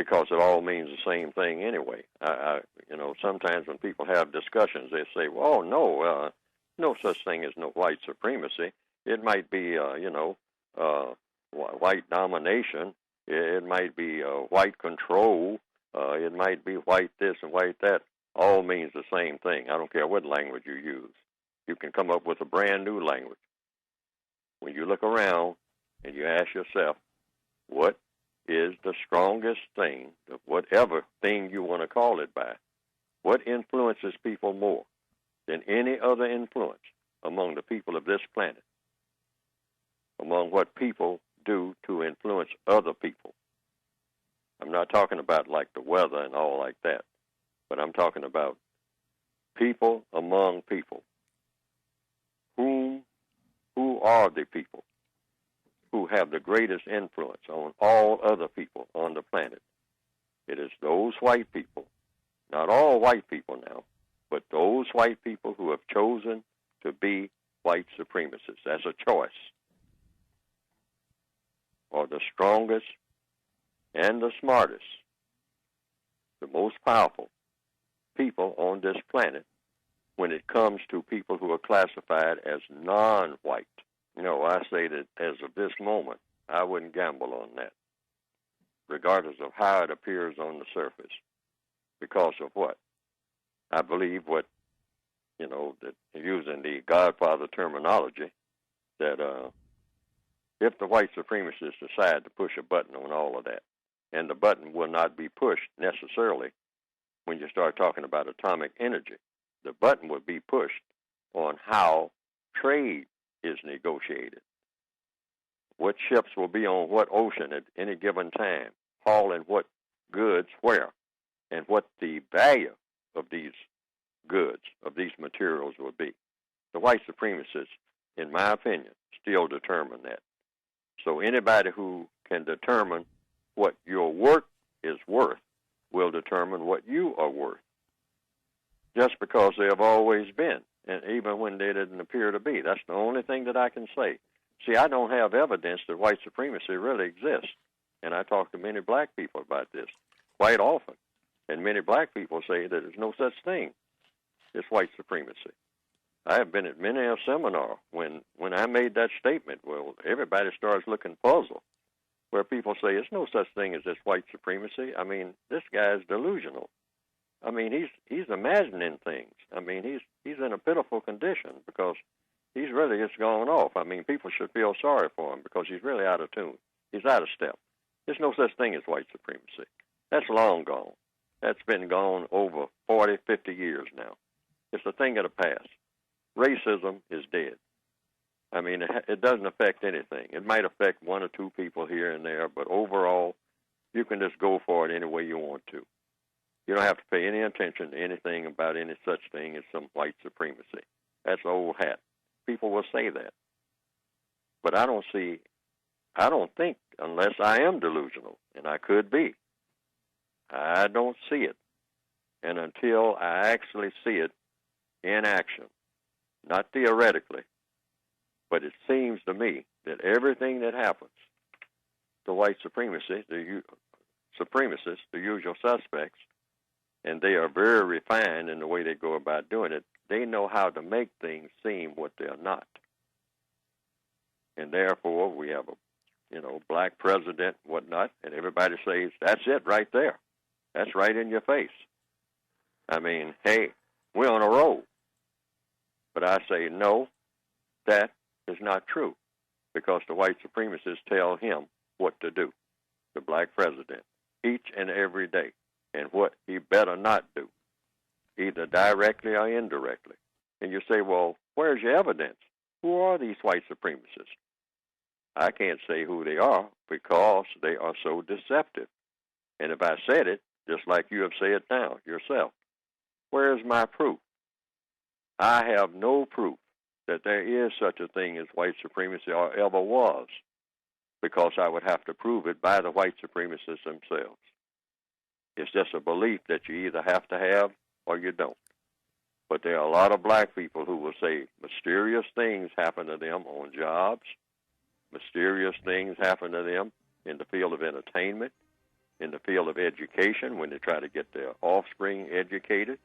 because it all means the same thing anyway. Sometimes when people have discussions, they say, well, no, no such thing as no white supremacy. It might be, white domination. It might be white control. It might be white this and white that. All means the same thing. I don't care what language you use. You can come up with a brand new language. When you look around and you ask yourself, what is the strongest thing, whatever thing you want to call it by, what influences people more than any other influence among the people of this planet, among what people do to influence other people? I'm not talking about like the weather and all like that, but I'm talking about people among people. Who are the people who have the greatest influence on all other people on the planet? It is those white people, not all white people now, but those white people who have chosen to be white supremacists as a choice, are the strongest and the smartest, the most powerful people on this planet when it comes to people who are classified as non-white. I say that as of this moment, I wouldn't gamble on that, regardless of how it appears on the surface. Because of what? I believe that using the Godfather terminology, that if the white supremacists decide to push a button on all of that, and the button will not be pushed necessarily when you start talking about atomic energy, the button would be pushed on how trade is negotiated. What ships will be on what ocean at any given time, hauling what goods where, and what the value of these goods, of these materials will be. The white supremacists, in my opinion, still determine that. So anybody who can determine what your work is worth will determine what you are worth, just because they have always been, and even when they didn't appear to be. That's the only thing that I can say. See, I don't have evidence that white supremacy really exists, and I talk to many black people about this quite often, and many black people say that there's no such thing as white supremacy. I have been at many a seminar when I made that statement. Well, everybody starts looking puzzled, where people say there's no such thing as this white supremacy. I mean, this guy is delusional. I mean, he's imagining things. I mean, he's in a pitiful condition because he's really just gone off. I mean, people should feel sorry for him because he's really out of tune. He's out of step. There's no such thing as white supremacy. That's long gone. That's been gone over 40, 50 years now. It's a thing of the past. Racism is dead. I mean, it doesn't affect anything. It might affect one or two people here and there, but overall, you can just go for it any way you want to. You don't have to pay any attention to anything about any such thing as some white supremacy. That's old hat. People will say that. But I don't think, unless I am delusional, and I could be, I don't see it. And until I actually see it in action, not theoretically, but it seems to me that everything that happens to white supremacy, the supremacists, the usual suspects, and they are very refined in the way they go about doing it, they know how to make things seem what they're not. And therefore, we have a black president, whatnot, and everybody says, that's it right there. That's right in your face. I mean, hey, we're on a roll. But I say, no, that is not true, because the white supremacists tell him what to do, the black president, each and every day, and what he better not do, either directly or indirectly. And you say, well, where's your evidence? Who are these white supremacists? I can't say who they are because they are so deceptive. And if I said it, just like you have said now yourself, where's my proof? I have no proof that there is such a thing as white supremacy or ever was, because I would have to prove it by the white supremacists themselves. It's just a belief that you either have to have or you don't. But there are a lot of black people who will say mysterious things happen to them on jobs, mysterious things happen to them in the field of entertainment, in the field of education when they try to get their offspring educated.